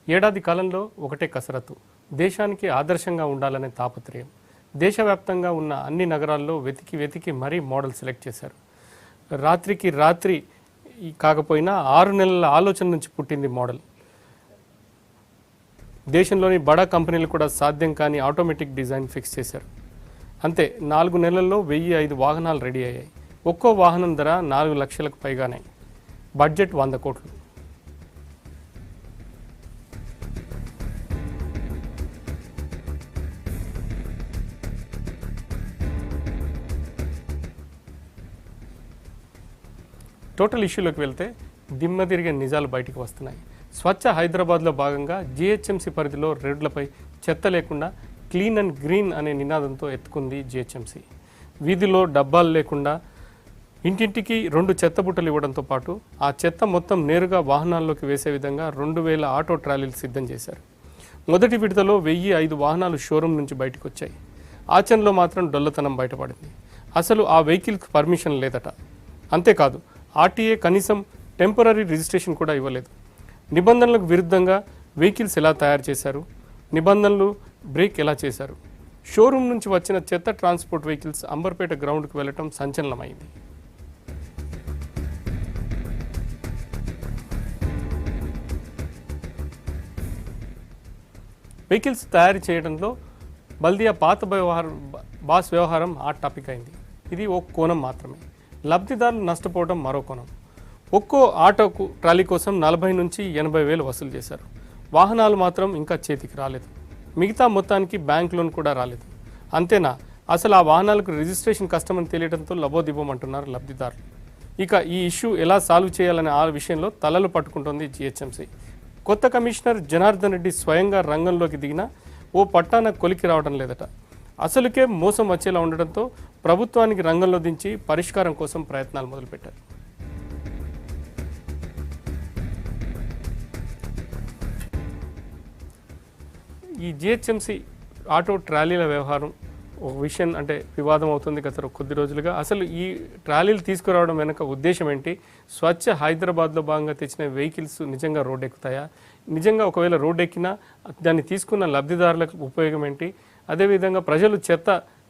ఏడాది కాలంలో ఒకటే కసరత్తు, దేశానికి ఆదర్శంగా ఉండాలనే తాపత్రయం. దేశవ్యాప్తంగా ఉన్న అన్ని నగరాల్లో వెతికి వెతికి మరీ మోడల్ సెలెక్ట్ చేశారు. రాత్రికి రాత్రి కాకపోయినా 6 నెలల ఆలోచన నుంచి పుట్టింది మోడల్. దేశంలోని బడా కంపెనీలు కూడా సాధ్యం కాని ఆటోమేటిక్ డిజైన్ ఫిక్స్ చేశారు. అంతే 4 నెలల్లో 1005 వాహనాలు రెడీ అయ్యాయి. ఒక్కో వాహనం ధర 4 లక్షలకు పైగానే. బడ్జెట్ 100 కోట్లు. టోటల్ ఇష్యూలోకి వెళ్తే దిమ్మ తిరిగే నిజాలు బయటకు వస్తున్నాయి. స్వచ్ఛ హైదరాబాద్లో భాగంగా జిహెచ్ఎంసీ పరిధిలో రోడ్లపై చెత్త లేకుండా క్లీన్ అండ్ గ్రీన్ అనే నినాదంతో ఎత్తుకుంది జిహెచ్ఎంసీ. వీధిలో డబ్బాలు లేకుండా ఇంటింటికి 2 చెత్త బుట్టలు ఇవ్వడంతో పాటు ఆ చెత్త మొత్తం నేరుగా వాహనాల్లోకి వేసే విధంగా 2000 ఆటో ట్రాలీలు సిద్ధం చేశారు. మొదటి విడతలో 1005 వాహనాలు షోరూమ్ నుంచి బయటకు వచ్చాయి. ఆచరణలో మాత్రం డొల్లతనం బయటపడింది. అసలు ఆ వెహికల్కి పర్మిషన్ లేదట. అంతేకాదు, ఆర్టీఏ కనీసం టెంపరీ రిజిస్ట్రేషన్ కూడా ఇవ్వలేదు. నిబంధనలకు విరుద్ధంగా వెహికల్స్ ఎలా తయారు చేశారు, నిబంధనలు బ్రేక్ ఎలా చేశారు? షోరూమ్ నుంచి వచ్చిన చెత్త ట్రాన్స్పోర్ట్ వెహికల్స్ అంబర్పేట గ్రౌండ్కి వెళ్ళటం సంచలనమైంది. వెహికల్స్ తయారు చేయడంలో బల్దియా పాత బాస్ వ్యవహారం హాట్ టాపిక్ అయింది. ఇది ఒక కోణం మాత్రమే. లబ్ధిదారులు నష్టపోవడం మరో కోణం. ఒక్కో ఆటోకు ట్రాలీ కోసం 40 నుంచి 80 వేలు వసూలు చేశారు. వాహనాలు మాత్రం ఇంకా చేతికి రాలేదు. మిగతా మొత్తానికి బ్యాంక్ లోన్ కూడా రాలేదు. అంతేనా, అసలు ఆ వాహనాలకు రిజిస్ట్రేషన్ కష్టమని తెలియడంతో లబోదిబోమంటున్నారు లబ్ధిదారులు. ఇక ఈ ఇష్యూ ఎలా సాల్వ్ చేయాలనే ఆ విషయంలో తలలు పట్టుకుంటోంది జిహెచ్ఎంసీ. కొత్త కమిషనర్ జనార్దన్ రెడ్డి స్వయంగా రంగంలోకి దిగినా ఓ పట్టాన కొలికి రావడం లేదట. అసలుకే మోసం వచ్చేలా ఉండడంతో ప్రభుత్వానికి రంగంలో దించి పరిష్కారం కోసం ప్రయత్నాలు మొదలుపెట్టారు. ఈ జిహెచ్ఎంసీ ఆటో ట్రాలీల వ్యవహారం ఒక విషయం అంటే వివాదం అవుతుంది గత కొద్ది రోజులుగా. అసలు ఈ ట్రాలీలు తీసుకురావడం వెనక ఉద్దేశం ఏంటి? స్వచ్ఛ హైదరాబాద్లో భాగంగా తెచ్చిన వెహికల్స్ నిజంగా రోడ్డు ఎక్కుతాయా? నిజంగా ఒకవేళ రోడ్డు ఎక్కినా దాన్ని తీసుకున్న లబ్ధిదారులకు ఉపయోగం ఏంటి? అదేవిధంగా ప్రజలు చెత్త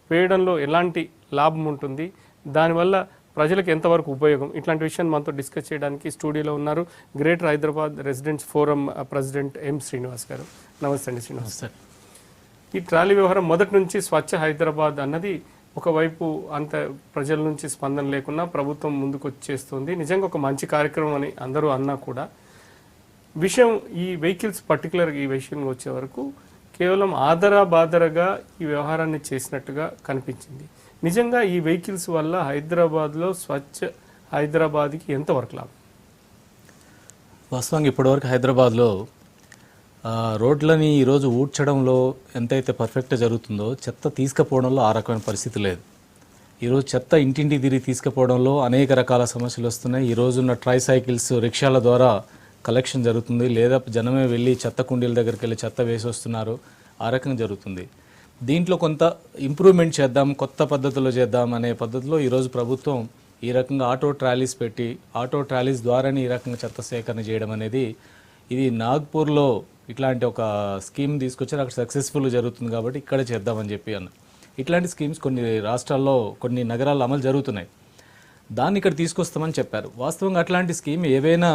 వేయడంలో ఎలాంటి లాభం ఉంటుంది, దానివల్ల ప్రజలకు ఎంతవరకు ఉపయోగం, ఇట్లాంటి విషయాన్ని మనతో డిస్కస్ చేయడానికి స్టూడియోలో ఉన్నారు greater Hyderabad residents forum president M Srinivas గారు. నమస్తే అండి శ్రీనివాస్ సార్. ఈ ట్రాలీ వ్యవహారం మొదటి నుంచి స్వచ్ఛ హైదరాబాద్ అన్నది ఒకవైపు అంత ప్రజల నుంచి స్పందన లేకున్నా ప్రభుత్వం ముందుకు వచ్చేస్తుంది. నిజంగా ఒక మంచి కార్యక్రమం అని అందరూ అన్నా కూడా విషయం ఈ వెహికల్స్ పర్టికులర్గా ఈ విషయం వచ్చే వరకు కేవలం ఆదరాబాదరగా ఈ వ్యవహారాన్ని చేసినట్టుగా కనిపించింది. నిజంగా ఈ వెహికల్స్ వల్ల హైదరాబాద్లో స్వచ్ఛ హైదరాబాద్కి ఎంతవరకు లాభం? వాస్తవంగా ఇప్పటివరకు హైదరాబాద్లో రోడ్లని ఈరోజు ఊడ్చడంలో ఎంతైతే పర్ఫెక్ట్గా జరుగుతుందో చెత్త తీసుకుపోవడంలో ఆ రకమైన పరిస్థితి లేదు. ఈరోజు చెత్త ఇంటింటి తిరిగి తీసుకుపోవడంలో అనేక రకాల సమస్యలు వస్తున్నాయి. ఈ రోజున్న ట్రైసైకిల్స్ రిక్షాల ద్వారా కలెక్షన్ జరుగుతుంది, లేదా జనమే వెళ్ళి చెత్త కుండీల దగ్గరికి వెళ్ళి చెత్త వేసి వస్తున్నారు. ఆ రకంగా జరుగుతుంది. దీంట్లో కొంత ఇంప్రూవ్మెంట్ చేద్దాం, కొత్త పద్ధతిలో చేద్దాం అనే పద్ధతిలో ఈరోజు ప్రభుత్వం ఈ రకంగా ఆటో ట్రాలీస్ పెట్టి ఆటో ట్రాలీస్ ద్వారానే ఈ రకంగా చెత్త సేకరణ చేయడం అనేది, ఇది నాగ్పూర్లో ఇట్లాంటి ఒక స్కీమ్ తీసుకొచ్చారు, అక్కడ సక్సెస్ఫుల్ జరుగుతుంది కాబట్టి ఇక్కడ చేద్దామని చెప్పి అన్న. ఇట్లాంటి స్కీమ్స్ కొన్ని రాష్ట్రాల్లో కొన్ని నగరాల్లో అమలు జరుగుతున్నాయి. దాన్ని ఇక్కడ తీసుకొస్తామని చెప్పారు. వాస్తవంగా అట్లాంటి స్కీమ్ ఏవైనా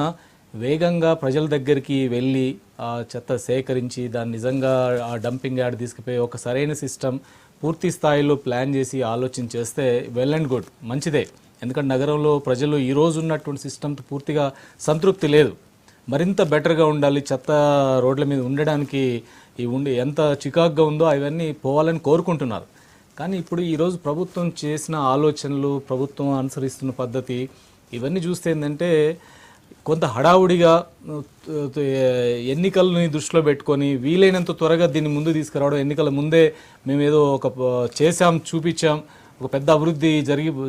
వేగంగా ప్రజల దగ్గరికి వెళ్ళి ఆ చెత్త సేకరించి దాన్ని నిజంగా ఆ డంపింగ్ యార్డ్ తీసుకుపోయి ఒక సరైన సిస్టమ్ పూర్తి స్థాయిలో ప్లాన్ చేసి ఆలోచన చేస్తే వెల్ అండ్ గుడ్, మంచిదే. ఎందుకంటే నగరంలో ప్రజలు ఈ రోజు ఉన్నటువంటి సిస్టమ్ పూర్తిగా సంతృప్తి లేదు. మరింత బెటర్గా ఉండాలి, చెత్త రోడ్ల మీద ఉండడానికి ఎంత చికాకుగా ఉందో అవన్నీ పోవాలని కోరుకుంటున్నారు. కానీ ఇప్పుడు ఈరోజు ప్రభుత్వం చేసిన ఆలోచనలు, ప్రభుత్వం అనుసరిస్తున్న పద్ధతి ఇవన్నీ చూస్తే ఏంటంటే కొంత హడావుడిగా ఎన్నికలని దృష్టిలో పెట్టుకొని వీలైనంత త్వరగా దీన్ని ముందు తీసుకురావడం, ఎన్నికల ముందే మేము ఏదో ఒక చేసాం చూపించాం, ఒక పెద్ద అభివృద్ధి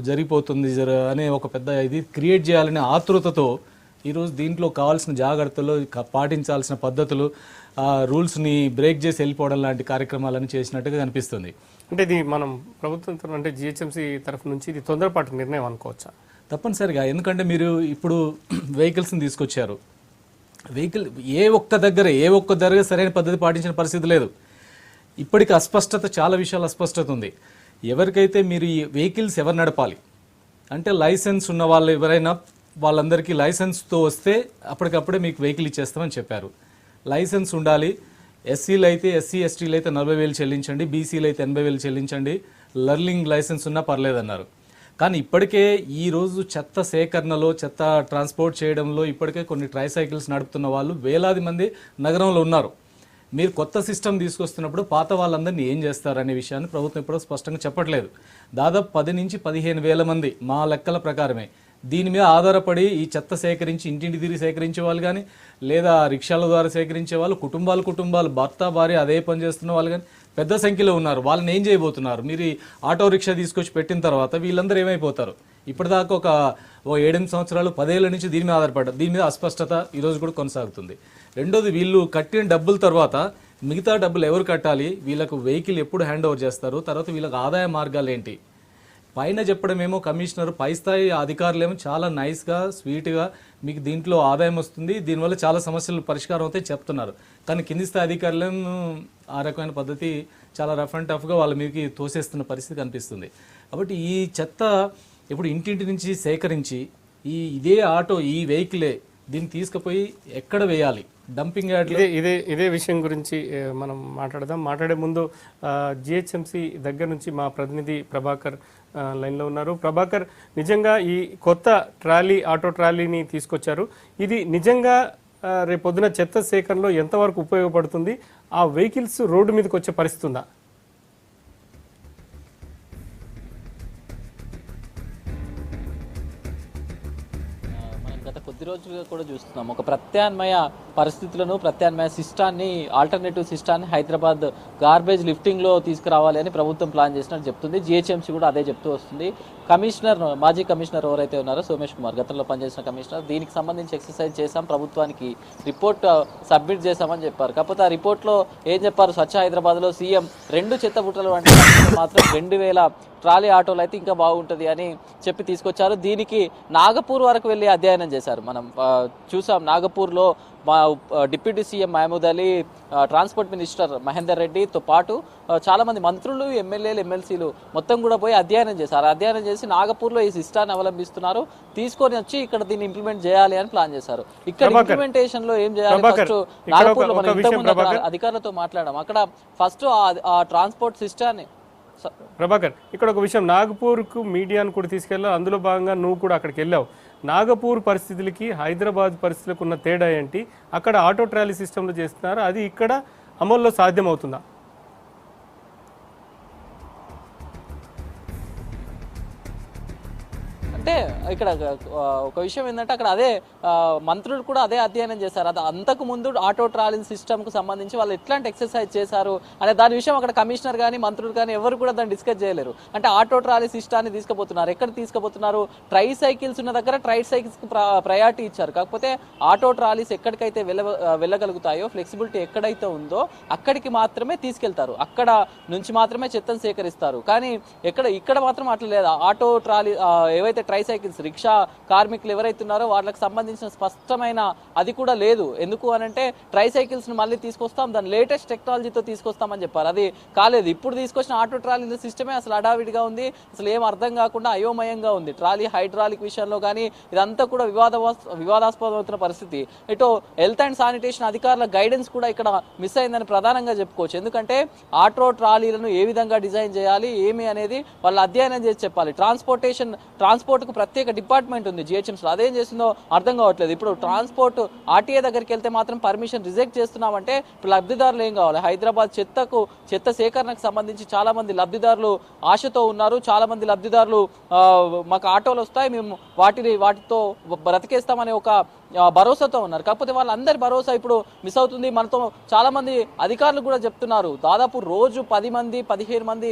జరిగిపోతుంది అనే ఒక పెద్ద ఇది క్రియేట్ చేయాలనే ఆతృతతో ఈరోజు దీంట్లో కావాల్సిన జాగ్రత్తలు, పాటించాల్సిన పద్ధతులు, రూల్స్ని బ్రేక్ చేసి వెళ్ళిపోవడం లాంటి కార్యక్రమాలను చేసినట్టుగా కనిపిస్తుంది. అంటే ఇది మనం ప్రభుత్వం అంటే జిహెచ్ఎంసీ తరఫు నుంచి ఇది తొందరపాటు నిర్ణయం అనుకోవచ్చా? తప్పనిసరిగా. ఎందుకంటే మీరు ఇప్పుడు వెహికల్స్ని తీసుకొచ్చారు, వెహికల్ ఏ ఒక్క దగ్గర సరైన పద్ధతి పాటించిన పరిస్థితి లేదు. ఇప్పటికి అస్పష్టత, చాలా విషయాలు అస్పష్టత ఉంది. ఎవరికైతే మీరు ఈ వెహికల్స్ ఎవరు నడపాలి అంటే లైసెన్స్ ఉన్న వాళ్ళు ఎవరైనా వాళ్ళందరికీ లైసెన్స్తో వస్తే అప్పటికప్పుడే మీకు వెహికల్ ఇచ్చేస్తామని చెప్పారు. లైసెన్స్ ఉండాలి. ఎస్సీలు అయితే ఎస్సీలు అయితే 40,000 చెల్లించండి, బీసీలు అయితే 80,000 చెల్లించండి, లర్నింగ్ లైసెన్స్ ఉన్నా పర్లేదన్నారు. కానీ ఇప్పటికే ఈరోజు చెత్త సేకరణలో, చెత్త ట్రాన్స్పోర్ట్ చేయడంలో ఇప్పటికే కొన్ని ట్రైసైకిల్స్ నడుపుతున్న వాళ్ళు వేలాది మంది నగరంలో ఉన్నారు. మీరు కొత్త సిస్టమ్ తీసుకొస్తున్నప్పుడు పాత వాళ్ళందరినీ ఏం చేస్తారనే విషయాన్ని ప్రభుత్వం ఇప్పుడు స్పష్టంగా చెప్పట్లేదు. దాదాపు 10 నుంచి 15,000 మంది మా లెక్కల ప్రకారమే దీని మీద ఆధారపడి ఈ చెత్త సేకరించి ఇంటింటి తిరిగి సేకరించే వాళ్ళు కానీ, లేదా రిక్షాల ద్వారా సేకరించే వాళ్ళు, కుటుంబాలు భర్త భార్య అదే పని చేస్తున్న వాళ్ళు కానీ పెద్ద సంఖ్యలో ఉన్నారు. వాళ్ళని ఏం చేయబోతున్నారు? మీరు ఈ ఆటో రిక్షా తీసుకొచ్చి పెట్టిన తర్వాత వీళ్ళందరూ ఏమైపోతారు? ఇప్పటిదాకా ఒక 7-8 సంవత్సరాలు 10 ఏళ్ల నుంచి దీని మీద ఆధారపడ్డారు. దీని మీద అస్పష్టత ఈరోజు కూడా కొనసాగుతుంది. రెండోది, వీళ్ళు కట్టిన డబ్బుల తర్వాత మిగతా డబ్బులు ఎవరు కట్టాలి? వీళ్ళకు వెహికల్ ఎప్పుడు హ్యాండ్ ఓవర్ చేస్తారు? తర్వాత వీళ్ళకి ఆదాయ మార్గాలు ఏంటి? పైన చెప్పడమేమో కమిషనర్, పై స్థాయి అధికారులేమో చాలా నైస్గా, స్వీట్గా మీకు దీంట్లో ఆదాయం వస్తుంది, దీనివల్ల చాలా సమస్యలు పరిష్కారం అవుతాయి చెప్తున్నారు. కానీ కింది స్థాయి అధికారులేమో ఆ రకమైన పద్ధతి చాలా రఫ్ అండ్ టఫ్గా వాళ్ళ మీదకి తోసేస్తున్న పరిస్థితి కనిపిస్తుంది. కాబట్టి ఈ చెత్త ఇప్పుడు ఇంటింటి నుంచి సేకరించి ఇదే ఆటో, ఈ వెహికలే దీన్ని తీసుకుపోయి ఎక్కడ వేయాలి? Dumping yard. ఇదే విషయం గురించి మనం మాట్లాడదాం. మాట్లాడే ముందు జిహెచ్ఎంసి దగ్గర నుంచి మా ప్రతినిధి ప్రభాకర్ లైన్లో ఉన్నారు. ప్రభాకర్, నిజంగా ఈ కొత్త ఆటో ట్రాలీని తీసుకొచ్చారు. ఇది నిజంగా రేపొద్దున చెత్త సేకరణలో ఎంతవరకు ఉపయోగపడుతుంది? ఆ వెహికల్స్ రోడ్డు మీదకి వచ్చే పరిస్థితి ఉందా? గత కొద్ది రోజులుగా కూడా చూస్తున్నాం ఒక ప్రత్యామ్నాయ పరిస్థితులను, ప్రత్యామ్నాయ సిస్టాన్ని, ఆల్టర్నేటివ్ సిస్టాన్ని హైదరాబాద్ గార్బేజ్ లిఫ్టింగ్లో తీసుకురావాలి అని ప్రభుత్వం ప్లాన్ చేసినట్టు చెప్తుంది. జిహెచ్ఎంసీ కూడా అదే చెప్తూ వస్తుంది. మాజీ కమిషనర్ ఎవరైతే ఉన్నారో సోమేష్ కుమార్, గతంలో పనిచేసిన కమిషనర్, దీనికి సంబంధించి ఎక్సర్సైజ్ చేశాం, ప్రభుత్వానికి రిపోర్ట్ సబ్మిట్ చేశామని చెప్పారు. కాకపోతే ఆ రిపోర్ట్లో ఏం చెప్పారు? స్వచ్ఛ హైదరాబాద్లో సీఎం 2 చెత్త బుట్టలు అంటే మాత్రం 2,000 ట్రాలీ ఆటోలు అయితే ఇంకా బాగుంటుంది అని చెప్పి తీసుకొచ్చారు. దీనికి నాగపూర్ వరకు వెళ్ళి అధ్యయనం చేశారు. మనం చూసాం, నాగపూర్లో మా deputy CM Mahmood Ali, transport minister Mahender రెడ్డితో పాటు చాలామంది మంత్రులు, ఎమ్మెల్యేలు, ఎమ్మెల్సీలు మొత్తం కూడా పోయి అధ్యయనం చేశారు. అధ్యయనం చేసి నాగపూర్లో ఈ సిస్టాన్ని అవలంబిస్తున్నారు, తీసుకొని వచ్చి ఇక్కడ దీన్ని ఇంప్లిమెంట్ చేయాలి అని ప్లాన్ చేశారు. ఇక్కడ ఇంప్లిమెంటేషన్ లో ఏం చేయాలి? ఫస్ట్ నాగపూర్లో మనం ఇంతకుముందు అధికారులతో మాట్లాడాం. అక్కడ ఫస్ట్ ఆ ట్రాన్స్పోర్ట్ సిస్టాన్ని. ప్రభాకర్, ఇక్కడ ఒక విషయం, నాగపూర్కు మీడియాను కూడా తీసుకెళ్ళావు, అందులో భాగంగా నువ్వు కూడా అక్కడికి వెళ్ళావు. నాగపూర్ పరిస్థితులకి హైదరాబాద్ పరిస్థితులకు ఉన్న తేడా ఏంటి? అక్కడ ఆటో ట్రాలీ సిస్టంలో చేస్తున్నారు, అది ఇక్కడ అమల్లో సాధ్యమవుతుందా? అంటే ఇక్కడ ఒక విషయం ఏంటంటే అక్కడ అదే మంత్రులు కూడా అదే అధ్యయనం చేశారు. అది అంతకు ముందు ఆటో ట్రాలింగ్ సిస్టమ్కు సంబంధించి వాళ్ళు ఎట్లాంటి ఎక్సర్సైజ్ చేశారు అనే దాని విషయం అక్కడ కమిషనర్ కానీ మంత్రులు కానీ ఎవరు కూడా దాన్ని డిస్కస్ చేయలేరు. అంటే ఆటో ట్రాలీ సిస్టాన్ని తీసుకుపోతున్నారు, ఎక్కడ తీసుకుపోతున్నారు? ట్రై సైకిల్స్ ఉన్న దగ్గర ట్రై సైకిల్స్కి ప్రయారిటీ ఇచ్చారు. కాకపోతే ఆటో ట్రాలీస్ ఎక్కడికైతే వెళ్ళగలుగుతాయో, ఫ్లెక్సిబిలిటీ ఎక్కడైతే ఉందో అక్కడికి మాత్రమే తీసుకెళ్తారు, అక్కడ నుంచి మాత్రమే చెత్తను సేకరిస్తారు. కానీ ఇక్కడ మాత్రం అట్లా లేదు. ఆటో ట్రాలీ ఏవైతే ట్రై సైకిల్స్, రిక్షా కార్మికులు ఎవరైతే ఉన్నారో వాళ్ళకి సంబంధించిన స్పష్టమైన అది కూడా లేదు. ఎందుకు అనంటే ట్రై సైకిల్స్ని మళ్ళీ తీసుకొస్తాం, దాని లేటెస్ట్ టెక్నాలజీతో తీసుకొస్తామని చెప్పారు. అది కాలేదు. ఇప్పుడు తీసుకొచ్చిన ఆటో ట్రాలీ సిస్టమే అసలు అడావిడిగా ఉంది, అసలు ఏం అర్థం కాకుండా అయోమయంగా ఉంది. ట్రాలీ హైడ్రాలిక్ విషయంలో కానీ ఇదంతా కూడా వివాదాస్పదమవుతున్న పరిస్థితి. ఇటు హెల్త్ అండ్ శానిటేషన్ అధికారుల గైడెన్స్ కూడా ఇక్కడ మిస్ అయిందని ప్రధానంగా చెప్పుకోవచ్చు. ఎందుకంటే ఆటో ట్రాలీలను ఏ విధంగా డిజైన్ చేయాలి ఏమి అనేది వాళ్ళు అధ్యయనం చేసి చెప్పాలి. ట్రాన్స్పోర్ట్కు ప్రత్యేక డిపార్ట్మెంట్ ఉంది జిహెచ్ఎంసీలో, అదేం చేసిందో అర్థం కావట్లేదు. ఇప్పుడు ట్రాన్స్పోర్ట్ ఆర్టీఏ దగ్గరికి వెళ్తే మాత్రం పర్మిషన్ రిజెక్ట్ చేస్తున్నామంటే ఇప్పుడు లబ్ధిదారులు ఏం కావాలి? హైదరాబాద్ చెత్త సేకరణకు సంబంధించి చాలా మంది లబ్ధిదారులు ఆశతో ఉన్నారు. చాలా మంది లబ్ధిదారులు మాకు ఆటోలు వస్తాయి, మేము వాటితో బ్రతికేస్తామనే ఒక భరోసాతో ఉన్నారు. కాకపోతే వాళ్ళందరి భరోసా ఇప్పుడు మిస్ అవుతుంది. మనతో చాలా మంది అధికారులు కూడా చెప్తున్నారు, దాదాపు రోజు 10 మంది 15 మంది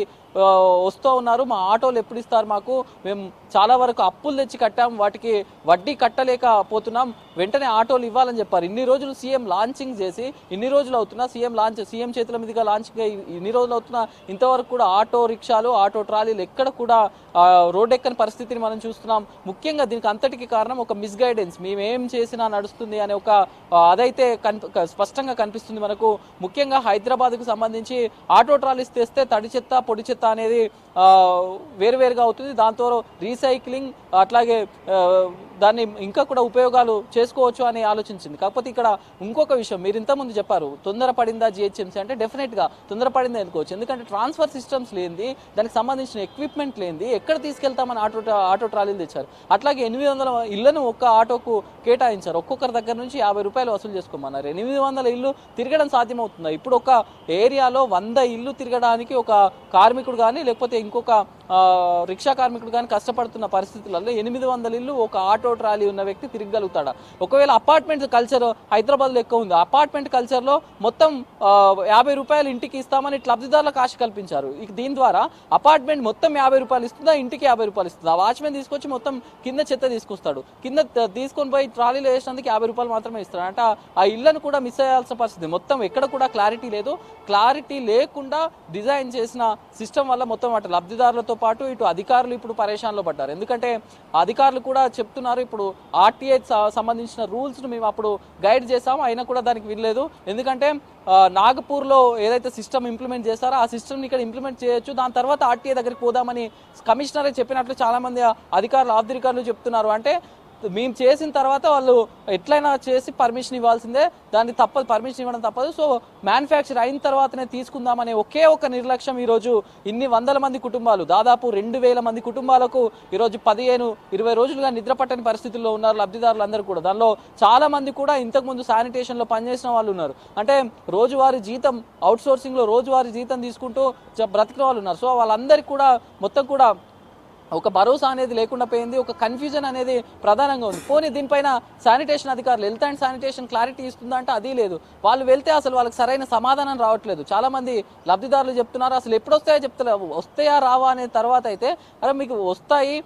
వస్తూ ఉన్నారు, మా ఆటోలు ఎప్పుడు ఇస్తారు మాకు, మేము చాలా వరకు అప్పులు తెచ్చి కట్టాం, వాటికి వడ్డీ కట్టలేకపోతున్నాం, వెంటనే ఆటోలు ఇవ్వాలని చెప్పారు. ఇన్ని రోజులు సీఎం లాంచింగ్ చేసి ఇన్ని రోజులు అవుతున్నా, సీఎం చేతుల మీదుగా లాంచింగ్ ఇన్ని రోజులు అవుతున్నా ఇంతవరకు కూడా ఆటో రిక్షాలు, ఆటో ట్రాలీలు ఎక్కడ కూడా రోడ్డెక్కని పరిస్థితిని మనం చూస్తున్నాం. ముఖ్యంగా దీనికి అంతటికి కారణం ఒక మిస్గైడెన్స్. మేమేం చేసి చేసినా నడుస్తుంది అనే ఒక అదైతే స్పష్టంగా కనిపిస్తుంది మనకు. ముఖ్యంగా హైదరాబాద్కు సంబంధించి ఆటో ట్రాలీస్ తెస్తే తడి చెత్త పొడి చెత్త అనేది వేరువేరుగా అవుతుంది. దాంతో రీసైక్లింగ్ అట్లాగే దాన్ని ఇంకా కూడా ఉపయోగాలు చేసుకోవచ్చు అని ఆలోచించింది. కాకపోతే ఇక్కడ ఇంకొక విషయం మీరు ఇంతకుముందు చెప్పారు, తొందరపడిందా జిహెచ్ఎంసీ అంటే డెఫినెట్గా తొందరపడింది అనుకోవచ్చు. ఎందుకంటే ట్రాన్స్ఫర్ సిస్టమ్స్ లేనిది, దానికి సంబంధించిన ఎక్విప్మెంట్ లేనిది ఎక్కడ తీసుకెళ్తామని ఆటో ట్రాలీలు తెచ్చారు. అట్లాగే 800 ఇళ్లను ఒక్క ఆటోకు కేటాయించారు. ఒక్కొక్కరి దగ్గర నుంచి 50 రూపాయలు వసూలు చేసుకోమన్నారు. 800 ఇల్లు తిరగడం సాధ్యమవుతుందా? ఇప్పుడు ఒక ఏరియాలో 100 ఇల్లు తిరగడానికి ఒక కార్మికుడు కానీ లేకపోతే ఇంకొక రిక్షా కార్మికుడు కానీ కష్టపడుతున్న పరిస్థితులలో 800 ఇల్లు ఒక ఆటో ట్రాలీ ఉన్న వ్యక్తి తిరగలుగుతాడా? ఒకవేళ అపార్ట్మెంట్ కల్చర్ హైదరాబాద్లో ఎక్కువ ఉంది. అపార్ట్మెంట్ కల్చర్లో మొత్తం 50 రూపాయలు ఇంటికి ఇస్తామని లబ్ధిదారులకు ఆశ కల్పించారు. దీని ద్వారా అపార్ట్మెంట్ మొత్తం 50 రూపాయలు ఇస్తుందా, ఇంటికి 50 రూపాయలు ఇస్తుందా? వాచ్మెన్ తీసుకొచ్చి మొత్తం కింద చెత్త తీసుకొస్తాడు, కింద తీసుకొని పోయి ట్రాలీలో వేసినందుకు 50 రూపాయలు మాత్రమే ఇస్తాడు. అంటే ఆ ఇళ్లను కూడా మిస్ అయ్యాల్సిన పరిస్థితి. మొత్తం ఎక్కడ కూడా క్లారిటీ లేదు. క్లారిటీ లేకుండా డిజైన్ చేసిన సిస్టమ్ వల్ల మొత్తం అటు లబ్ధిదారులతో పాటు ఇటు అధికారులు ఇప్పుడు పరేషాన్లో పడ్డారు. ఎందుకంటే అధికారులు కూడా చెప్తున్నారు, ఇప్పుడు ఆర్టీఐ సంబంధించిన రూల్స్ను మేము అప్పుడు గైడ్ చేసాము, అయినా కూడా దానికి వీల్లేదు. ఎందుకంటే నాగపూర్లో ఏదైతే సిస్టమ్ ఇంప్లిమెంట్ చేస్తారో ఆ సిస్టమ్ని ఇక్కడ ఇంప్లిమెంట్ చేయొచ్చు, దాని తర్వాత ఆర్టీఐ దగ్గరికి పోదామని కమిషనరే చెప్పినట్లు చాలామంది అధికారులు అధికారులు చెప్తున్నారు. అంటే మేము చేసిన తర్వాత వాళ్ళు ఎట్లయినా చేసి పర్మిషన్ ఇవ్వాల్సిందే, దాన్ని తప్పదు, పర్మిషన్ ఇవ్వడం తప్పదు. సో మ్యానుఫ్యాక్చర్ అయిన తర్వాతనే తీసుకుందామనే ఒకే ఒక నిర్లక్ష్యం ఈరోజు ఇన్ని వందల మంది కుటుంబాలు, దాదాపు 2000 మంది కుటుంబాలకు ఈరోజు 15-20 రోజులుగా నిద్ర పట్టని పరిస్థితుల్లో ఉన్నారు లబ్ధిదారులు అందరూ కూడా. దానిలో చాలా మంది కూడా ఇంతకుముందు శానిటేషన్లో పనిచేసిన వాళ్ళు ఉన్నారు. అంటే రోజువారీ జీతం, అవుట్సోర్సింగ్లో రోజువారీ జీతం తీసుకుంటూ బ్రతికిన వాళ్ళు ఉన్నారు. సో వాళ్ళందరికీ కూడా మొత్తం కూడా ఒక భరోసా అనేది లేకుండా పోయింది, ఒక కన్ఫ్యూజన్ అనేది ప్రధానంగా ఉంది. పోనీ దీనిపైన శానిటేషన్ అధికారులు, హెల్త్ అండ్ శానిటేషన్ క్లారిటీ ఇస్తుందా అంటే అది లేదు. వాళ్ళు వెళ్తే అసలు వాళ్ళకి సరైన సమాధానం రావట్లేదు. చాలా మంది లబ్ధిదారులు చెప్తున్నారు అసలు ఎప్పుడు వస్తాయో చెప్తలేవు, వస్తాయా రావా అనే తర్వాత అయితే అరే మీకు వస్తాయి,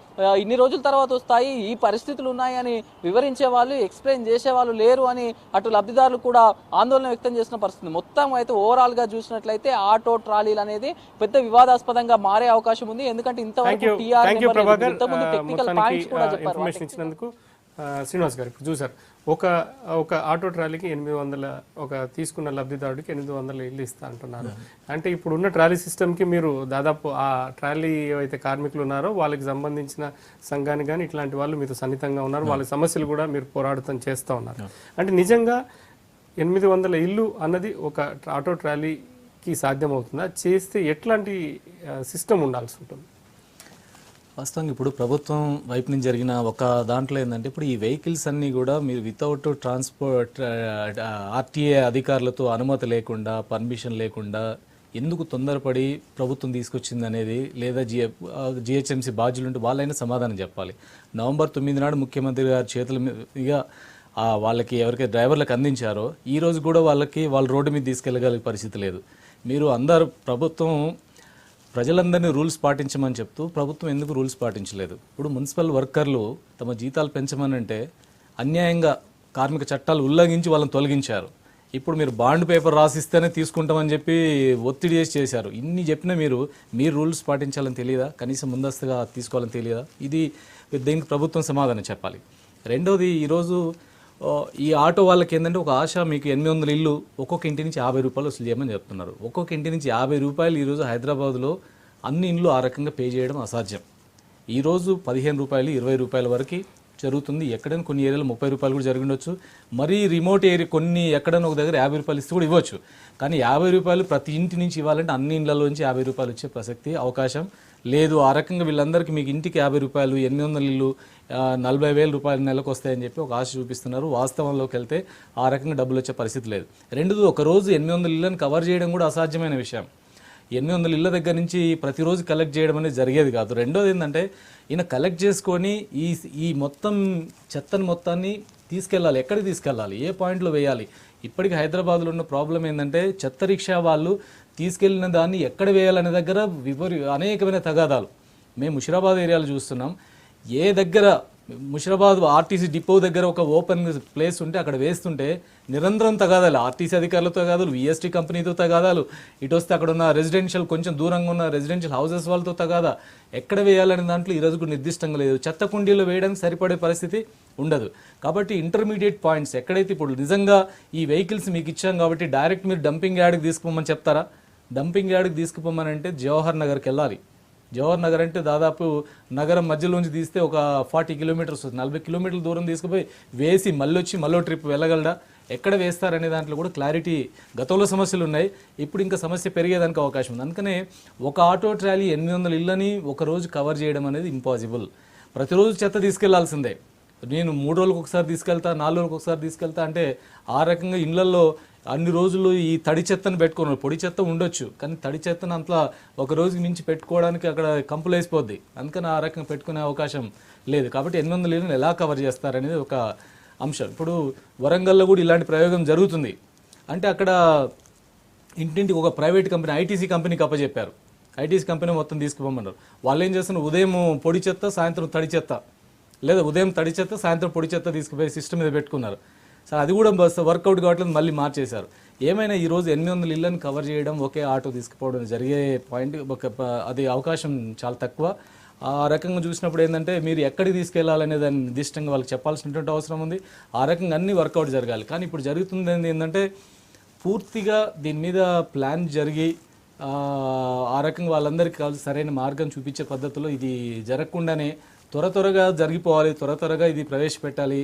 ఇన్ని రోజుల తర్వాత వస్తాయి, ఈ పరిస్థితులు ఉన్నాయి అని వివరించే వాళ్ళు, ఎక్స్ప్లెయిన్ చేసేవాళ్ళు లేరు అని అటు లబ్ధిదారులు కూడా ఆందోళన వ్యక్తం చేసిన పరిస్థితి. మొత్తం అయితే ఓవరాల్గా చూసినట్లయితే ఆటో ట్రాలీలు అనేది పెద్ద వివాదాస్పదంగా మారే అవకాశం ఉంది. ఎందుకంటే ఇంతవరకు టీఆర్ ఇన్ఫర్మేషన్ ఇచ్చినందుకు శ్రీనివాస్ గారు. ఇప్పుడు చూసారు, ఒక ఆటో ట్రాలీకి 800, ఒక తీసుకున్న లబ్ధిదారుడికి 800 ఇల్లు ఇస్తా అంటున్నారు. అంటే ఇప్పుడు ఉన్న ట్రాలీ సిస్టమ్కి మీరు దాదాపు ఆ ట్రాలీ ఏవైతే కార్మికులు ఉన్నారో వాళ్ళకి సంబంధించిన సంఘానికి కానీ ఇట్లాంటి వాళ్ళు మీతో సన్నిహితంగా ఉన్నారు, వాళ్ళ సమస్యలు కూడా మీరు పోరాడుతం చేస్తూ ఉన్నారు. అంటే నిజంగా 800 ఇల్లు అన్నది ఒక ఆటో ట్రాలీకి సాధ్యమవుతుందా? చేస్తే ఎట్లాంటి సిస్టమ్ ఉండాల్సి ఉంటుంది? వాస్తవంగా ఇప్పుడు ప్రభుత్వం వైపు నుంచి జరిగిన ఒక దాంట్లో ఏంటంటే, ఇప్పుడు ఈ వెహికల్స్ అన్నీ కూడా మీరు వితౌట్ ట్రాన్స్పోర్ట్ ఆర్టీఏ అధికారులతో అనుమతి లేకుండా, పర్మిషన్ లేకుండా ఎందుకు తొందరపడి ప్రభుత్వం తీసుకొచ్చింది అనేది, లేదా జిహెచ్ఎంసీ బాధ్యులు ఉంటే వాళ్ళైనా సమాధానం చెప్పాలి. నవంబర్ 9 నాడు ముఖ్యమంత్రి గారి చేతుల మీదుగా వాళ్ళకి ఎవరికైతే డ్రైవర్లకు అందించారో ఈ రోజు కూడా వాళ్ళు రోడ్డు మీద తీసుకెళ్ళగలిగే పరిస్థితి లేదు. మీరు అందరు ప్రభుత్వం ప్రజలందరినీ రూల్స్ పాటించమని చెప్తూ ప్రభుత్వం ఎందుకు రూల్స్ పాటించలేదు? ఇప్పుడు మున్సిపల్ వర్కర్లు తమ జీతాలు పెంచమనంటే అన్యాయంగా కార్మిక చట్టాలు ఉల్లంఘించి వాళ్ళని తొలగించారు. ఇప్పుడు మీరు బాండ్ పేపర్ రాసిస్తేనే తీసుకుంటామని చెప్పి ఒత్తిడి చేశారు. ఇన్ని చెప్పినా మీరు రూల్స్ పాటించాలని తెలియదా? కనీసం ముందస్తుగా తీసుకోవాలని తెలియదా? దీనికి ప్రభుత్వం సమాధానం చెప్పాలి. రెండోది, ఈరోజు ఈ ఆటో వాళ్ళకి ఏంటంటే ఒక ఆశ, మీకు 800 ఇల్లు ఒక్కొక్క ఇంటి నుంచి 50 రూపాయలు వసూలు చేయమని చెప్తున్నారు. ఒక్కొక్క ఇంటి నుంచి 50 రూపాయలు ఈరోజు హైదరాబాద్లో అన్ని ఇండ్లు ఆ రకంగా పే చేయడం అసాధ్యం. ఈరోజు 15 రూపాయలు 20 రూపాయల వరకు జరుగుతుంది. ఎక్కడైనా కొన్ని ఏరియాలో 30 రూపాయలు కూడా జరిగిండొచ్చు. మరీ రిమోట్ ఏరియా కొన్ని ఎక్కడైనా ఒక దగ్గర 50 రూపాయలు ఇస్తే కూడా ఇవ్వచ్చు. కానీ 50 రూపాయలు ప్రతి ఇంటి నుంచి ఇవ్వాలంటే అన్ని ఇండ్లలో నుంచి 50 రూపాయలు వచ్చే ప్రసక్తి అవకాశం లేదు. ఆ రకంగా వీళ్ళందరికీ మీకు ఇంటికి 50 రూపాయలు, 800 ఇల్లు 40,000 రూపాయలు నెలకు వస్తాయని చెప్పి ఒక ఆశ చూపిస్తున్నారు. వాస్తవంలోకి వెళ్తే ఆ రకంగా డబ్బులు వచ్చే పరిస్థితి లేదు. రెండోది, ఒకరోజు 800 ఇళ్ళని కవర్ చేయడం కూడా అసాధ్యమైన విషయం. 800 ఇళ్ళ దగ్గర నుంచి ప్రతిరోజు కలెక్ట్ చేయడం అనేది జరిగేది కాదు. రెండోది ఏంటంటే, ఈయన కలెక్ట్ చేసుకొని ఈ మొత్తం చెత్తని మొత్తాన్ని తీసుకెళ్ళాలి. ఎక్కడికి తీసుకెళ్ళాలి, ఏ పాయింట్లో వేయాలి? ఇప్పటికీ హైదరాబాద్లో ఉన్న ప్రాబ్లం ఏంటంటే, చెత్త రిక్షా వాళ్ళు తీసుకెళ్ళిన దాన్ని ఎక్కడ వేయాలనే దగ్గర అనేకమైన తగాదాలు మేము ముషిరాబాద్ ఏరియాలో చూస్తున్నాం. ఏ దగ్గర ముషిరాబాద్ ఆర్టీసీ డిపో దగ్గర ఒక ఓపెన్ ప్లేస్ ఉంటే అక్కడ వేస్తుంటే నిరంతరం తగాదాలు, ఆర్టీసీ అధికారులతో తగాదాలు, విఎస్టీ కంపెనీతో తగాదాలు, ఇటు వస్తే అక్కడ ఉన్న రెసిడెన్షియల్ కొంచెం దూరంగా ఉన్న రెసిడెన్షియల్ హౌసెస్ వాళ్ళతో తగాదా. ఎక్కడ వేయాలనే దాంట్లో ఈరోజు నిర్దిష్టంగా లేదు. చెత్త కుండీలో వేయడానికి సరిపడే పరిస్థితి ఉండదు. కాబట్టి ఇంటర్మీడియట్ పాయింట్స్ ఎక్కడైతే ఇప్పుడు నిజంగా ఈ వెహికల్స్ మీకు ఇచ్చాం కాబట్టి డైరెక్ట్ మీరు డంపింగ్ యార్డ్కి తీసుకుపోమని చెప్తారా? డంపింగ్ యార్డ్కి తీసుకుపోమని అంటే జవహర్ నగర్కి వెళ్ళాలి. జవహర్ నగర్ అంటే దాదాపు నగరం మధ్యలోంచి తీస్తే ఒక 40 కిలోమీటర్స్ వస్తుంది. 40 కిలోమీటర్ల దూరం తీసుకుపోయి వేసి మళ్ళీ వచ్చి మళ్ళీ ట్రిప్ వెళ్ళగలడా? ఎక్కడ వేస్తారనే దాంట్లో కూడా క్లారిటీ, గతంలో సమస్యలు ఉన్నాయి, ఇప్పుడు ఇంకా సమస్య పెరిగేదానికి అవకాశం ఉంది. అందుకనే ఒక ఆటో ట్రాలీ 800 ఇళ్ళని ఒక రోజు కవర్ చేయడం అనేది ఇంపాసిబుల్. ప్రతిరోజు చెత్త తీసుకెళ్లాల్సిందే. నేను 3 రోజులకు ఒకసారి తీసుకెళ్తా, 4 రోజులకు ఒకసారి తీసుకెళ్తా అంటే ఆ రకంగా ఇళ్లలో అన్ని రోజులు ఈ తడి చెత్తను పెట్టుకోను. పొడి చెత్త ఉండొచ్చు, కానీ తడి చెత్తను అంతా ఒక రోజుకి మించి పెట్టుకోవడానికి అక్కడ కంపులు వేసిపోద్ది. అందుకని ఆ రకంగా పెట్టుకునే అవకాశం లేదు. కాబట్టి 800 ఇళ్ళని ఎలా కవర్ చేస్తారనేది ఒక అంశం. ఇప్పుడు వరంగల్లో కూడా ఇలాంటి ప్రయోగం జరుగుతుంది. అంటే అక్కడ ఇంటింటికి ఒక ప్రైవేట్ కంపెనీ, ఐటీసీ కంపెనీకి అప్పచెప్పారు. ఐటీసీ కంపెనీ మొత్తం తీసుకుపోమన్నారు. వాళ్ళు ఏం చేస్తున్నారు, ఉదయం పొడి చెత్త, సాయంత్రం తడి చెత్త, లేదా ఉదయం తడి చెత్త, సాయంత్రం పొడి చెత్త తీసుకుపోయి సిస్టమ్ మీద పెట్టుకున్నారు. సార్ అది కూడా వర్కౌట్ కావట్లేదు, మళ్ళీ మార్చేశారు. ఏమైనా ఈరోజు 800 ఇళ్ళని కవర్ చేయడం, ఒకే ఆటో తీసుకుపోవడం జరిగే పాయింట్ అది అవకాశం చాలా తక్కువ. ఆ రకంగా చూసినప్పుడు ఏంటంటే మీరు ఎక్కడికి తీసుకెళ్లాలనే దాన్ని నిర్దిష్టంగా వాళ్ళకి చెప్పాల్సినటువంటి అవసరం ఉంది. ఆ రకంగా అన్ని వర్కౌట్ జరగాలి. కానీ ఇప్పుడు జరుగుతుంది ఏంటంటే పూర్తిగా దీని మీద ప్లాన్ జరిగి ఆ రకంగా వాళ్ళందరికీ కావాల్సిన సరైన మార్గం చూపించే పద్ధతిలో ఇది జరగకుండానే త్వరగా జరిగిపోవాలి, త్వరగా ఇది ప్రవేశపెట్టాలి,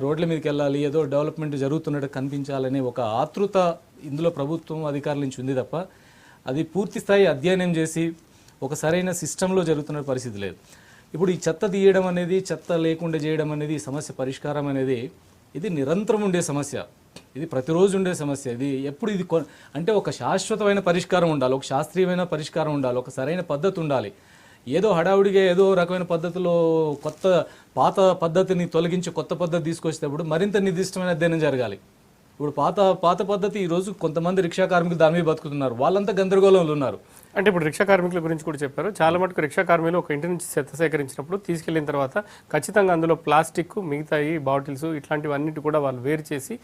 రోడ్ల మీదకి వెళ్ళాలి, ఏదో డెవలప్మెంట్ జరుగుతున్నట్టు కనిపించాలనే ఒక ఆతృత ఇందులో ప్రభుత్వం అధికారుల నుంచి ఉంది తప్ప అది పూర్తి స్థాయి అధ్యయనం చేసి ఒక సరైన సిస్టంలో జరుగుతున్న పరిస్థితి లేదు. ఇప్పుడు ఈ చెత్త తీయడం అనేది, చెత్త లేకుండా చేయడం అనేది, సమస్య పరిష్కారం అనేది ఇది నిరంతరం ఉండే సమస్య, ఇది ప్రతిరోజు ఉండే సమస్య. ఇది ఎప్పుడు ఇది అంటే ఒక శాశ్వతమైన పరిష్కారం ఉండాలి, ఒక శాస్త్రీయమైన పరిష్కారం ఉండాలి, ఒక సరైన పద్ధతి ఉండాలి. ఏదో హడావుడిగా ఏదో రకమైన పద్ధతిలో పాత పద్ధతిని తొలగించి కొత్త పద్ధతి తీసుకొచ్చేటప్పుడు మరింత నిర్దిష్టమైన అధ్యయనం జరగాలి. ఇప్పుడు పాత పద్ధతి ఈరోజు కొంతమంది రిక్షా కార్మికులు దాని మీద బతుకుతున్నారు, వాళ్ళంతా గందరగోళంలో ఉన్నారు. అంటే ఇప్పుడు రిక్షా కార్మికుల గురించి కూడా చెప్పారు. చాలా మటుకు రిక్షా కార్మికులు ఒక ఇంటి నుంచి చెత్త సేకరించినప్పుడు తీసుకెళ్లిన తర్వాత ఖచ్చితంగా అందులో ప్లాస్టిక్, మిగతాయి బాటిల్స్ ఇట్లాంటివన్నిటి కూడా వాళ్ళు వేరు చేసి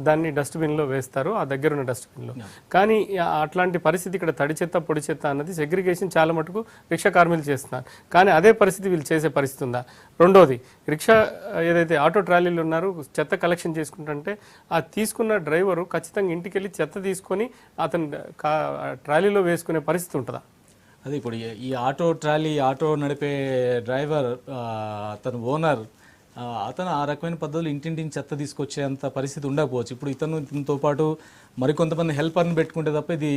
దాన్ని డస్ట్బిన్లో వేస్తారు, ఆ దగ్గర ఉన్న డస్ట్బిన్లో. కానీ అట్లాంటి పరిస్థితి ఇక్కడ తడి చెత్త, పొడి చెత్త అన్నది సెగ్రిగేషన్ చాలా మటుకు రిక్షా కార్మికులు చేస్తున్నారు. కానీ అదే పరిస్థితి వీళ్ళు చేసే పరిస్థితి ఉందా? రెండోది, రిక్షా ఏదైతే ఆటో ట్రాలీలు ఉన్నారో చెత్త కలెక్షన్ చేసుకుంటుంటే ఆ తీసుకున్న డ్రైవరు ఖచ్చితంగా ఇంటికి వెళ్ళి చెత్త తీసుకొని అతను ట్రాలీలో వేసుకునే పరిస్థితి ఉంటుందా? అదే ఇప్పుడు ఈ ఆటో నడిపే డ్రైవర్, అతను ఓనర్, అతను ఆ రకమైన పద్ధతులు ఇంటింటిని చెత్త తీసుకొచ్చేంత పరిస్థితి ఉండకపోవచ్చు. ఇప్పుడు ఇతనితో పాటు మరికొంతమంది హెల్పర్ని పెట్టుకుంటే తప్ప ఇది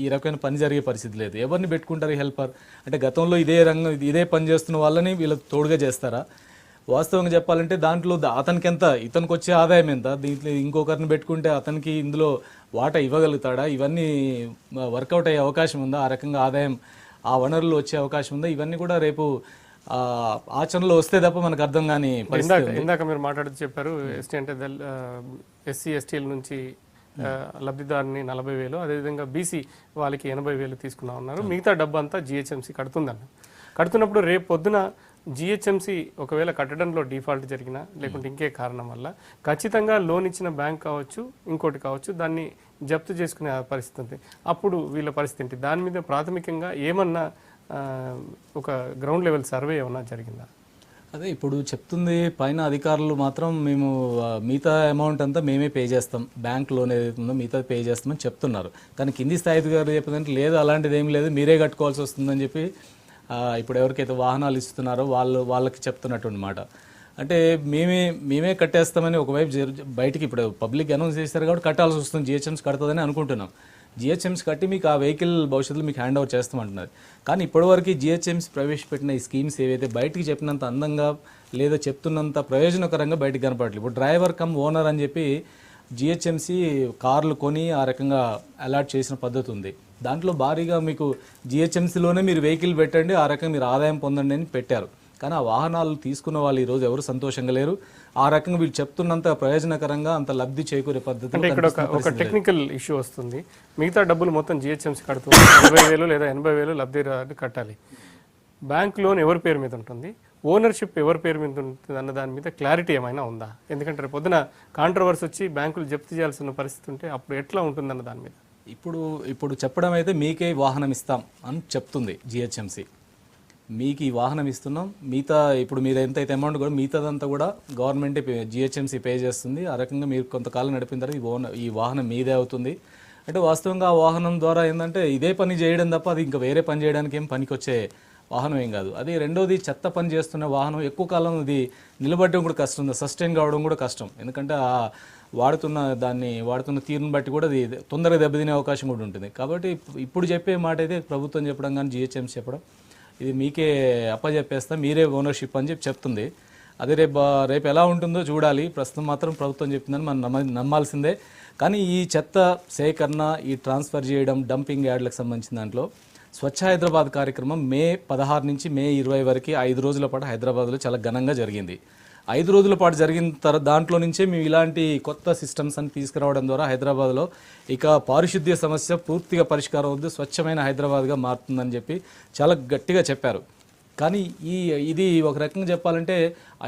ఈ రకమైన పని జరిగే పరిస్థితి లేదు. ఎవరిని పెట్టుకుంటారు హెల్పర్? అంటే గతంలో ఇదే పని చేస్తున్న వాళ్ళని వీళ్ళకి తోడుగా చేస్తారా? వాస్తవంగా చెప్పాలంటే దాంట్లో అతనికి ఎంత, ఇతనికి వచ్చే ఆదాయం ఎంత, దీంట్లో ఇంకొకరిని పెట్టుకుంటే అతనికి ఇందులో వాటా ఇవ్వగలుగుతాడా? ఇవన్నీ వర్కౌట్ అయ్యే అవకాశం ఉందా? ఆ రకంగా ఆదాయం, ఆ వనరులు వచ్చే అవకాశం ఉందా? ఇవన్నీ కూడా రేపు ఆచరణలో వస్తే తప్ప మనకు అర్థం కాని పరిస్థితి. ఇందాక మీరు మాట్లాడుతూ చెప్పారు ఎస్టీ అంటే ఎస్సీ ఎస్టీల నుంచి లబ్ధిదారుని 40,000, అదేవిధంగా బీసీ వాళ్ళకి 80,000 తీసుకున్నా ఉన్నారు. మిగతా డబ్బు అంతా జిహెచ్ఎంసీ కడుతుందన్న. కడుతున్నప్పుడు రేపు పొద్దున జిహెచ్ఎంసీ ఒకవేళ కట్టడంలో డిఫాల్ట్ జరిగినా లేకుంటే ఇంకే కారణం వల్ల ఖచ్చితంగా లోన్ ఇచ్చిన బ్యాంక్ కావచ్చు, ఇంకోటి కావచ్చు, దాన్ని జప్తు చేసుకునే పరిస్థితి ఉంది. అప్పుడు వీళ్ళ పరిస్థితి ఏంటి? దాని మీద ప్రాథమికంగా ఏమన్నా ఒక గ్రౌండ్ లెవెల్ సర్వే ఏమన్నా జరిగిందా? అదే ఇప్పుడు చెప్తుంది పైన అధికారులు మాత్రం మేము మిగతా అమౌంట్ అంతా మేమే పే చేస్తాం, బ్యాంక్ లోన్ ఏదైతే ఉందో మిగతా పే చేస్తామని చెప్తున్నారు. కానీ కింది స్థాయి అధికారులు చెప్పేదంటే లేదు, అలాంటిది ఏం లేదు, మీరే కట్టుకోవాల్సి వస్తుందని చెప్పి ఇప్పుడు ఎవరికైతే వాహనాలు ఇస్తున్నారో వాళ్ళకి చెప్తున్నట్టు అనమాట. అంటే మేమే కట్టేస్తామని ఒకవైపు బయటికి ఇప్పుడు పబ్లిక్ అనౌన్స్ చేస్తారు కాబట్టి కట్టాల్సి వస్తుంది, జిహెచ్ఎంసీ కడుతుందని అనుకుంటున్నాం. జిహెచ్ఎంసీ కట్టి మీకు ఆ వెహికల్ భవిష్యత్తులో మీకు హ్యాండ్ ఓవర్ చేస్తామంటున్నారు. కానీ ఇప్పటివరకు జిహెచ్ఎంసీ ప్రవేశపెట్టిన ఈ స్కీమ్స్ ఏవైతే బయటికి చెప్పినంత అందంగా లేదా చెప్తున్నంత ప్రయోజనకరంగా బయటికి కనపడలేదు. ఇప్పుడు డ్రైవర్ కమ్ ఓనర్ అని చెప్పి జిహెచ్ఎంసీ కార్లు కొని ఆ రకంగా అలాట్ చేసిన పద్ధతి ఉంది. దాంట్లో భారీగా మీకు జిహెచ్ఎంసీలోనే మీరు వెహికల్ పెట్టండి, ఆ రకంగా మీరు ఆదాయం పొందండి అని పెట్టారు. కానీ ఆ వాహనాలు తీసుకున్న వాళ్ళు ఈరోజు ఎవరు సంతోషంగా లేరు. ఆ రకంగా వీళ్ళు చెప్తున్నంత ప్రయోజనకరంగా అంత లబ్ధి చేకూరే పద్ధతి. అంటే ఇక్కడ ఒక టెక్నికల్ ఇష్యూ వస్తుంది. మిగతా డబ్బులు మొత్తం జిహెచ్ఎంసీ కడుతుంది, 70,000 లేదా 80,000 లబ్ధిదారుడు కట్టాలి. బ్యాంక్ లోన్ ఎవరి పేరు మీద ఉంటుంది, ఓనర్షిప్ ఎవరి పేరు మీద ఉంటుంది అన్న దాని మీద క్లారిటీ ఏమైనా ఉందా? ఎందుకంటే రేపు పొద్దున కాంట్రవర్సీ వచ్చి బ్యాంకులు జప్తు చేయాల్సిన పరిస్థితి ఉంటే అప్పుడు ఎట్లా ఉంటుందన్న దాని మీద ఇప్పుడు చెప్పడం అయితే మీకే వాహనం ఇస్తాం అని చెప్తుంది జిహెచ్ఎంసీ. మీకు ఈ వాహనం ఇస్తున్నాం, మిగతా ఇప్పుడు మీరు ఎంతైతే అమౌంట్ కూడా మిగతాదంతా కూడా గవర్నమెంటే జిహెచ్ఎంసీ పే చేస్తుంది. ఆ రకంగా మీరు కొంతకాలం నడిపిన తర్వాత ఈ వాహనం మీదే అవుతుంది అంటే వాస్తవంగా ఆ వాహనం ద్వారా ఏంటంటే ఇదే పని చేయడం తప్ప అది ఇంకా వేరే పని చేయడానికి ఏం పనికొచ్చే వాహనం ఏం కాదు. అది రెండోది చెత్త పని చేస్తున్న వాహనం ఎక్కువ కాలం ఇది నిలబడడం కూడా కష్టం, సస్టైన్ కావడం కూడా కష్టం. ఎందుకంటే వాడుతున్న తీరుని బట్టి కూడా అది తొందరగా దెబ్బతినే అవకాశం కూడా ఉంటుంది. కాబట్టి ఇప్పుడు చెప్పే మాట అయితే ప్రభుత్వం చెప్పడం కానీ జిహెచ్ఎంసీ చెప్పడం ఇది మీకే అప్పచెప్పేస్తా, మీరే ఓనర్షిప్ అని చెప్తుంది. అదే రేపు ఎలా ఉంటుందో చూడాలి. ప్రస్తుతం మాత్రం ప్రభుత్వం చెప్తుందని మనం నమ్మాల్సిందే. కానీ ఈ చెత్త సేకరణ, ఈ ట్రాన్స్ఫర్ చేయడం, డంపింగ్ యార్డ్లకు సంబంధించిన దాంట్లో స్వచ్ఛ హైదరాబాద్ కార్యక్రమం మే 16 నుంచి మే 20 వరకు 5 రోజుల పాటు హైదరాబాద్లో చాలా ఘనంగా జరిగింది. 5 రోజుల పాటు జరిగిన దాంట్లో నుంచే మేము ఇలాంటి కొత్త సిస్టమ్స్ అని తీసుకురావడం ద్వారా హైదరాబాద్లో ఇక పారిశుద్ధ్య సమస్య పూర్తిగా పరిష్కారం అవుతుంది, స్వచ్ఛమైన హైదరాబాద్గా మారుతుందని చెప్పి చాలా గట్టిగా చెప్పారు. కానీ ఇది ఒక రకంగా చెప్పాలంటే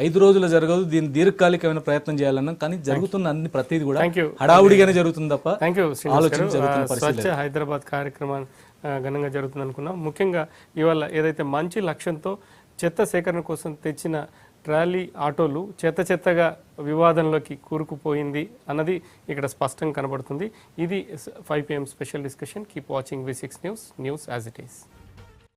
5 రోజులు జరగదు, దీన్ని దీర్ఘకాలికమైన ప్రయత్నం చేయాలన్నా. కానీ జరుగుతున్న అన్ని ప్రతిదీ కూడా హడావుడిగానే జరుగుతుంది తప్ప ఆలోచన జరుగుతున్న పరిస్థితి. స్వచ్ఛ హైదరాబాద్ కార్యక్రమాన్ని ఘనంగా జరుగుతుంది అనుకున్నాం. ముఖ్యంగా ఇవాళ ఏదైతే మంచి లక్ష్యంతో చెత్త సేకరణ కోసం తెచ్చిన ట్రాలీ ఆటోలు చెత్తగా వివాదంలోకి కూరుకుపోయింది అన్నది ఇక్కడ స్పష్టంగా కనబడుతుంది. ఇది 5 PM special discussion. Keep watching V6 news as it is.